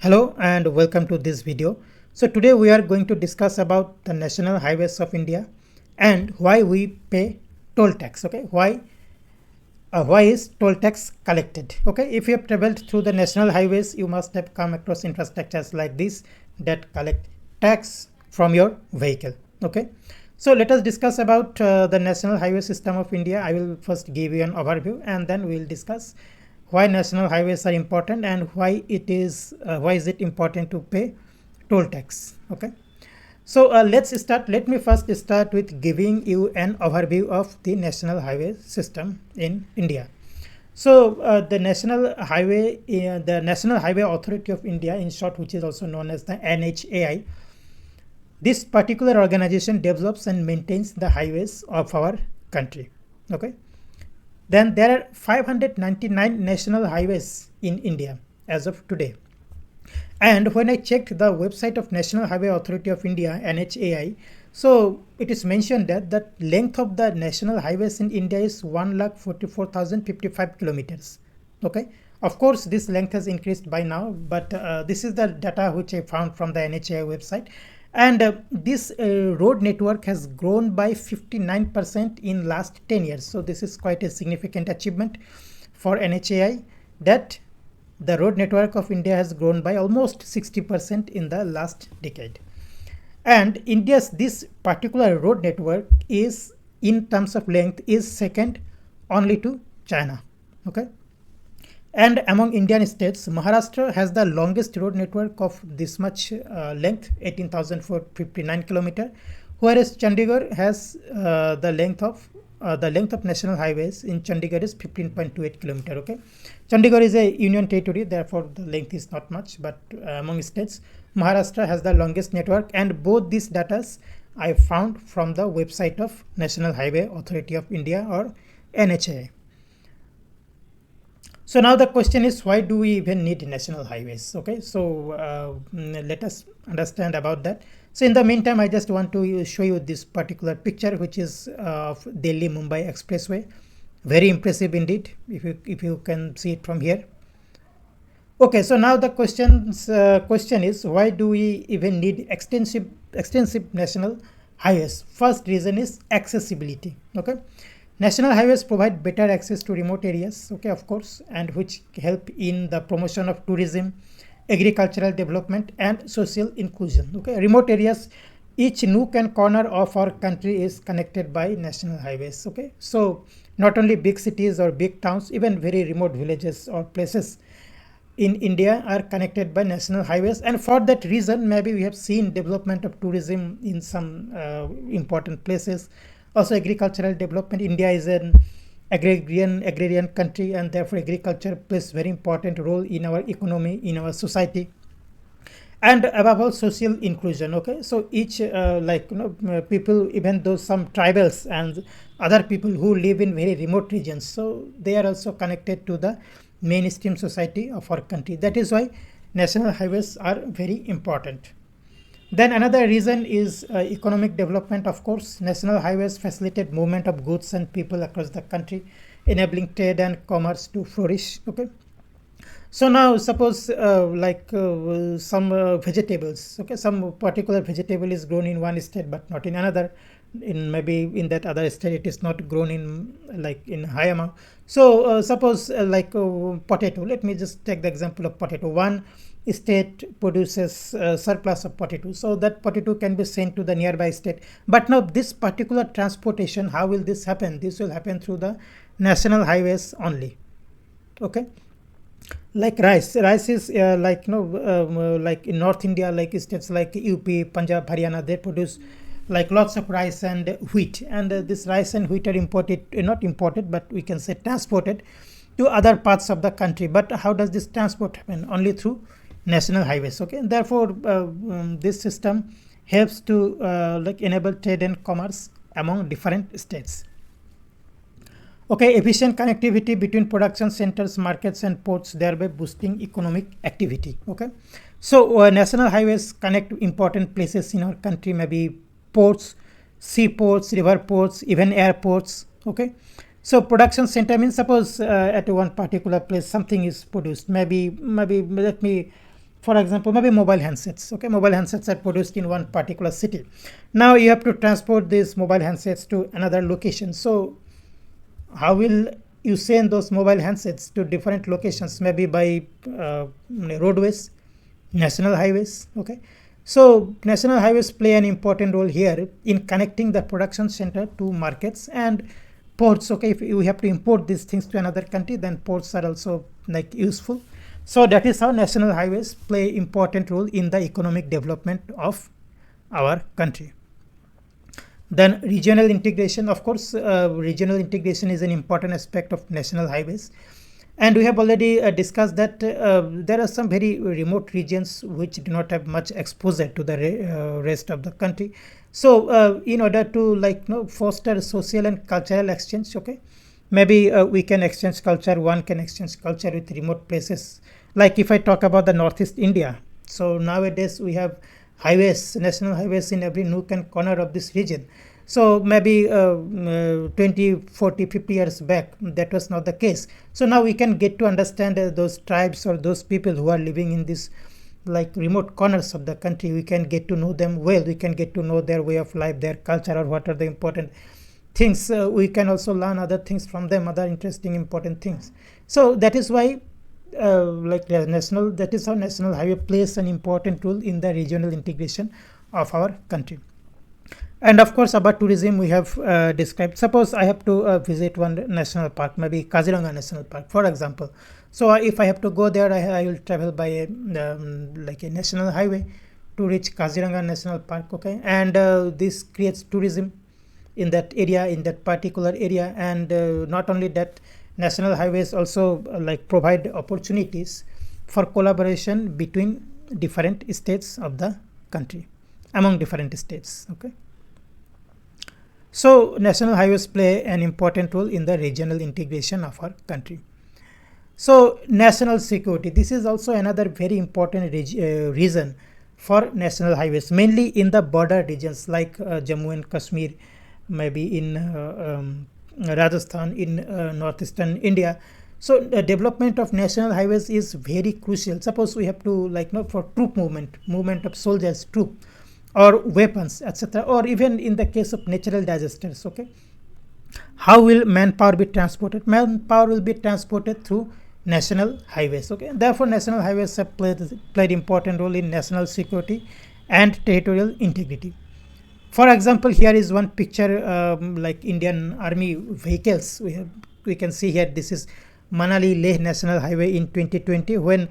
Hello and welcome to this video. So today we are going to discuss about the national highways of India and why we pay toll tax. Okay, why is toll tax collected? Okay, if you have traveled through the national highways, you must have come across infrastructures like this that collect tax from your vehicle. Okay, so let us discuss about the national highway system of India. I will first give you an overview and then we will discuss why national highways are important and why is it important to pay toll tax. Okay, so let me first start with giving you an overview of the national highway system in India. So the National Highway Authority of India, in short, which is also known as the NHAI, this particular organization develops and maintains the highways of our country. Okay, then there are 599 national highways in India as of today. And when I checked the website of National Highway Authority of India, NHAI, so it is mentioned that the length of the national highways in India is 1,44,055 kilometers. Okay, of course, this length has increased by now, but this is the data which I found from the NHAI website. And this road network has grown by 59% in last 10 years. So this is quite a significant achievement for NHAI, that the road network of India has grown by almost 60% in the last decade. And India's this particular road network is, in terms of length, is second only to China. Okay, and among Indian states, Maharashtra has the longest road network of this much length, 18,459 kilometer, whereas Chandigarh has the length of national highways in Chandigarh is 15.28 kilometer. Okay, Chandigarh is a union territory, therefore the length is not much, but among states, Maharashtra has the longest network, and both these data I found from the website of National Highway Authority of India, or NHAI. So now the question is, why do we even need national highways? Okay, so let us understand about that. So in the meantime, I just want to show you this particular picture, which is of Delhi Mumbai Expressway. Very impressive indeed, if you can see it from here. Okay, so now the question is, why do we even need extensive national highways? First reason is accessibility. Okay, national highways provide better access to remote areas, okay, of course, and which help in the promotion of tourism, agricultural development, and social inclusion. Okay, remote areas, each nook and corner of our country is connected by national highways. Okay, so not only big cities or big towns, even very remote villages or places in India are connected by national highways, and for that reason, maybe we have seen development of tourism in some important places. Also, agricultural development. India is an agrarian country, and therefore agriculture plays very important role in our economy, in our society, and above all, social inclusion. Okay, so each people, even though some tribals and other people who live in very remote regions, so they are also connected to the mainstream society of our country. That is why national highways are very important. Then another reason is economic development. Of course, national highways facilitate movement of goods and people across the country, enabling trade and commerce to flourish. Okay, so now suppose some vegetables. Okay, some particular vegetable is grown in one state but not in another. In maybe in that other state it is not grown in high amount. So suppose potato. Let me just take the example of potato. One state produces surplus of potato, so that potato can be sent to the nearby state. But now this particular transportation, how will this happen? This will happen through the national highways only. Okay, like rice is like in North India, like states like UP, Punjab, Haryana, they produce like lots of rice and wheat, and this rice and wheat are imported, not imported, but we can say transported to other parts of the country. But how does this transport happen? Only through national highways. Okay, therefore this system helps to enable trade and commerce among different states. Okay, efficient connectivity between production centers, markets, and ports, thereby boosting economic activity. Okay, so national highways connect important places in our country, maybe ports, seaports, river ports, even airports. Okay, so production center means, suppose at one particular place something is produced. Maybe let me for example, maybe mobile handsets. Okay, mobile handsets are produced in one particular city. Now you have to transport these mobile handsets to another location. So how will you send those mobile handsets to different locations? Maybe by roadways, national highways. Okay, so national highways play an important role here in connecting the production center to markets and ports. Okay, if we have to import these things to another country, then ports are also like useful. So that is how national highways play important role in the economic development of our country. Then regional integration, of course, regional integration is an important aspect of national highways. And we have already discussed that there are some very remote regions which do not have much exposure to the rest of the country. So in order to foster social and cultural exchange, okay, maybe we can exchange culture, one can exchange culture with remote places. Like if I talk about the Northeast India, so nowadays we have highways, national highways in every nook and corner of this region. So maybe 20, 40, 50 years back, that was not the case. So now we can get to understand those tribes or those people who are living in this like remote corners of the country. We can get to know them well. We can get to know their way of life, their culture, or what are the important things. We can also learn other things from them, other interesting, important things. So that is why that is how national highway plays an important role in the regional integration of our country. And of course, about tourism, we have described. Suppose I have to visit one national park, maybe Kaziranga National Park, for example. So if I have to go there, I will travel by a national highway to reach Kaziranga National Park. Okay, and this creates tourism in that area, in that particular area, and not only that, national highways also provide opportunities for collaboration between different states of the country, among different states. Okay. So national highways play an important role in the regional integration of our country. So national security, this is also another very important reason for national highways, mainly in the border regions like Jammu and Kashmir, maybe in Rajasthan, in northeastern India. So the development of national highways is very crucial. Suppose we have to for troop movement of soldiers, troop, or weapons, etc., or even in the case of natural disasters. Okay, how will manpower be transported? Manpower will be transported through national highways. Okay, therefore national highways have played important role in national security and territorial integrity. For example, here is one picture like Indian Army vehicles. We can see here, this is Manali Leh National Highway in 2020, when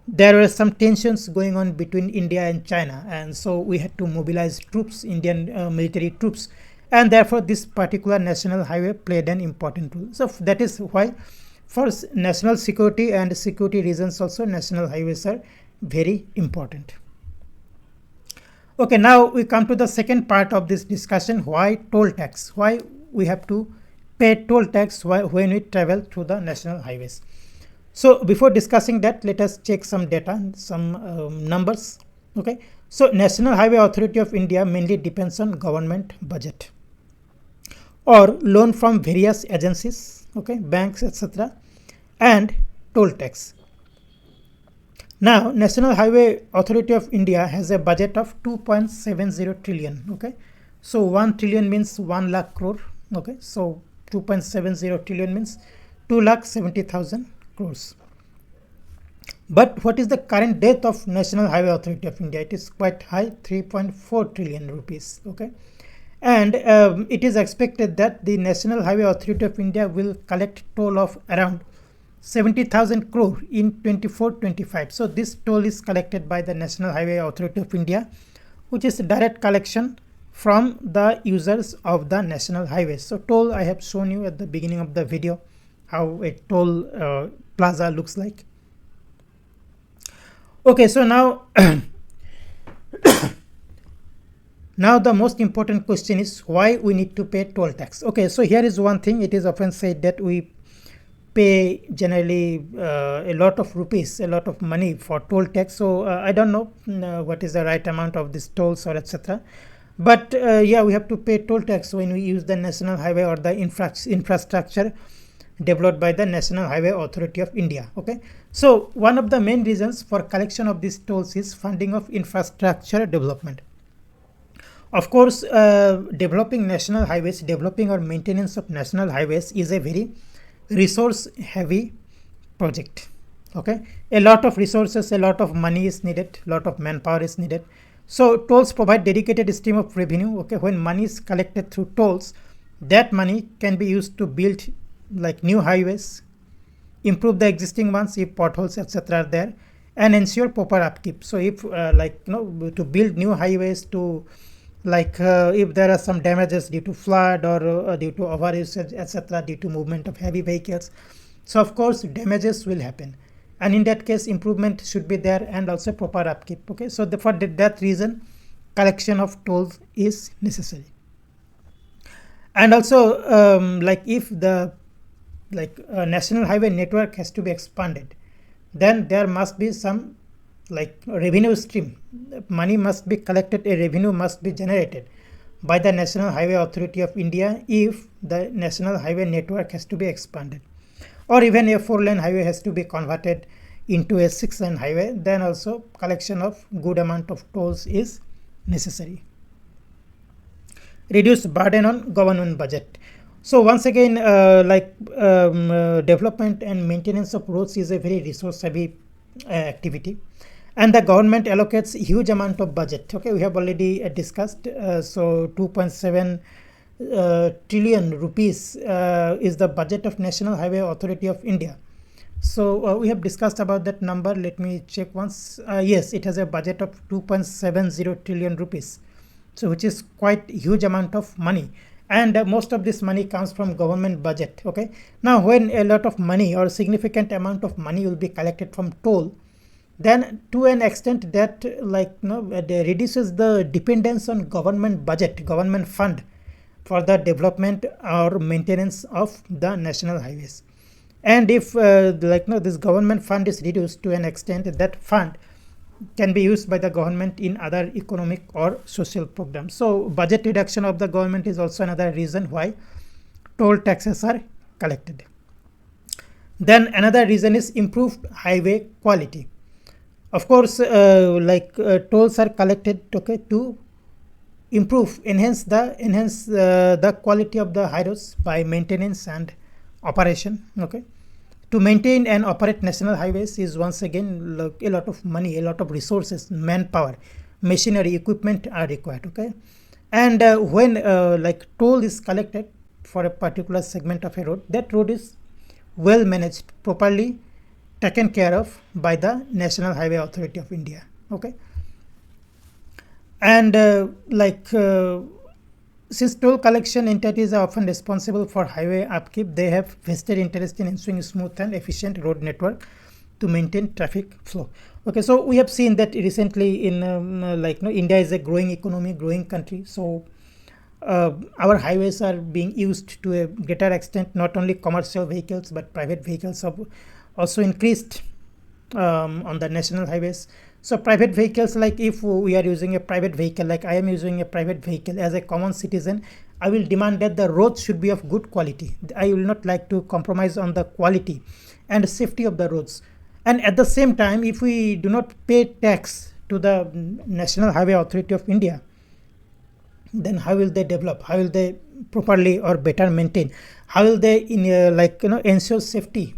there were some tensions going on between India and China, and so we had to mobilize troops, Indian military troops, and therefore this particular national highway played an important role. So that is why for national security and security reasons also national highways are very important. Okay, now we come to the second part of this discussion, why toll tax, why we have to pay toll tax when we travel through the national highways. So before discussing that, let us check some data, some numbers. Okay, so National Highway Authority of India mainly depends on government budget or loan from various agencies, okay, banks, etc., and toll tax. Now, National Highway Authority of India has a budget of 2.70 trillion. Okay, so 1 trillion means 1 lakh crore. Okay, so 2.70 trillion means 2,70,000 crores. But what is the current debt of National Highway Authority of India? It is quite high, 3.4 trillion rupees. Okay, and it is expected that the National Highway Authority of India will collect toll of around 70,000 crore in 24-25. So this toll is collected by the National Highway Authority of India, which is direct collection from the users of the national highways. So toll, I have shown you at the beginning of the video how a toll plaza looks like. Okay, so now now the most important question is why we need to pay toll tax. Okay, so here is one thing. It is often said that we pay generally a lot of rupees, a lot of money for toll tax. So I don't know what is the right amount of this tolls or etc. But yeah, we have to pay toll tax when we use the national highway or the infrastructure developed by the National Highway Authority of India. Okay, so one of the main reasons for collection of these tolls is funding of infrastructure development. Of course, developing national highways, developing or maintenance of national highways is a very resource heavy project. Okay, a lot of resources, a lot of money is needed, a lot of manpower is needed. So tolls provide dedicated stream of revenue. Okay, when money is collected through tolls, that money can be used to build like new highways, improve the existing ones if potholes etc are there, and ensure proper upkeep. So if to build new highways, to if there are some damages due to flood or due to overuse etc, due to movement of heavy vehicles, so of course damages will happen, and in that case improvement should be there and also proper upkeep. Okay, so for that reason collection of tolls is necessary. And also if the national highway network has to be expanded, then there must be some revenue stream. Money must be collected, a revenue must be generated by the National Highway Authority of India if the national highway network has to be expanded, or even a 4-lane highway has to be converted into a 6-lane highway, then also collection of good amount of tolls is necessary. Reduce burden on government budget. So once again, development and maintenance of roads is a very resource heavy activity, and the government allocates huge amount of budget. Okay, we have already discussed. So 2.7 trillion rupees is the budget of National Highway Authority of India. So we have discussed about that number. Let me check once. Yes, it has a budget of 2.70 trillion rupees. So which is quite huge amount of money, and most of this money comes from government budget. Okay, now when a lot of money or significant amount of money will be collected from toll, then to an extent that reduces the dependence on government budget, government fund for the development or maintenance of the national highways. And if this government fund is reduced to an extent, that fund can be used by the government in other economic or social programs. So budget reduction of the government is also another reason why toll taxes are collected. Then another reason is improved highway quality. Of course, tolls are collected, okay, to enhance the quality of the highways by maintenance and operation. Okay, to maintain and operate national highways is once again a lot of money, a lot of resources, manpower, machinery, equipment are required. Okay, and when toll is collected for a particular segment of a road, that road is well managed, properly taken care of by the National Highway Authority of India. Okay, and since toll collection entities are often responsible for highway upkeep, they have vested interest in ensuring smooth and efficient road network to maintain traffic flow. Okay, so we have seen that recently in India is a growing economy, growing country. So our highways are being used to a greater extent. Not only commercial vehicles but private vehicles have also increased on the national highways. So private vehicles, like if we are using a private vehicle, like I am using a private vehicle as a common citizen, I will demand that the roads should be of good quality. I will not like to compromise on the quality and safety of the roads. And at the same time, if we do not pay tax to the National Highway Authority of India, then how will they develop? How will they properly or better maintain? How will they ensure safety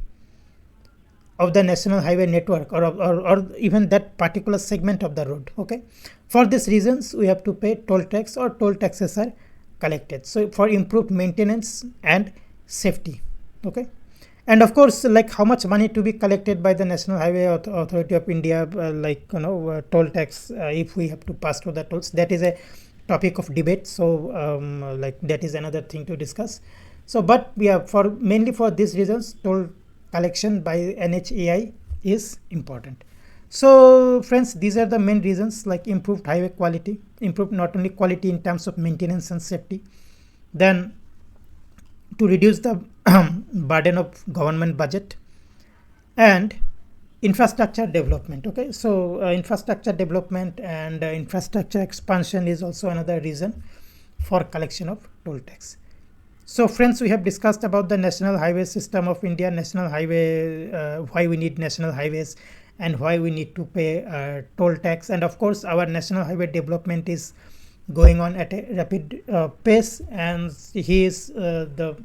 of the national highway network or even that particular segment of the road? Okay, for these reasons we have to pay toll tax, or toll taxes are collected, so for improved maintenance and safety. Okay, and of course, how much money to be collected by the National Highway Authority of India, toll tax, if we have to pass through the tolls, that is a topic of debate. So that is another thing to discuss. So but yeah, mainly for these reasons, toll collection by NHAI is important. So friends, these are the main reasons, like improved highway quality, improved not only quality in terms of maintenance and safety, then to reduce the burden of government budget, and infrastructure development. Okay, so infrastructure development and infrastructure expansion is also another reason for collection of toll tax. So friends, we have discussed about the national highway system of India, national highway, why we need national highways and why we need to pay toll tax. And of course, our national highway development is going on at a rapid pace, and he is the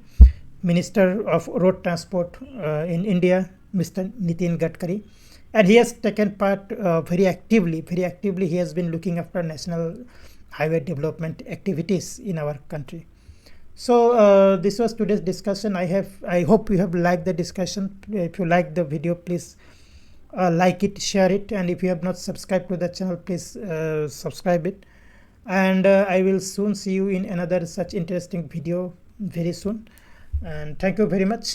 Minister of Road Transport in India, Mr. Nitin Gadkari, and he has taken part very actively. Very actively, he has been looking after national highway development activities in our country. So this was today's discussion. I hope you have liked the discussion. If you like the video, please like it, share it, and if you have not subscribed to the channel, please subscribe it. And I will soon see you in another such interesting video very soon. And thank you very much.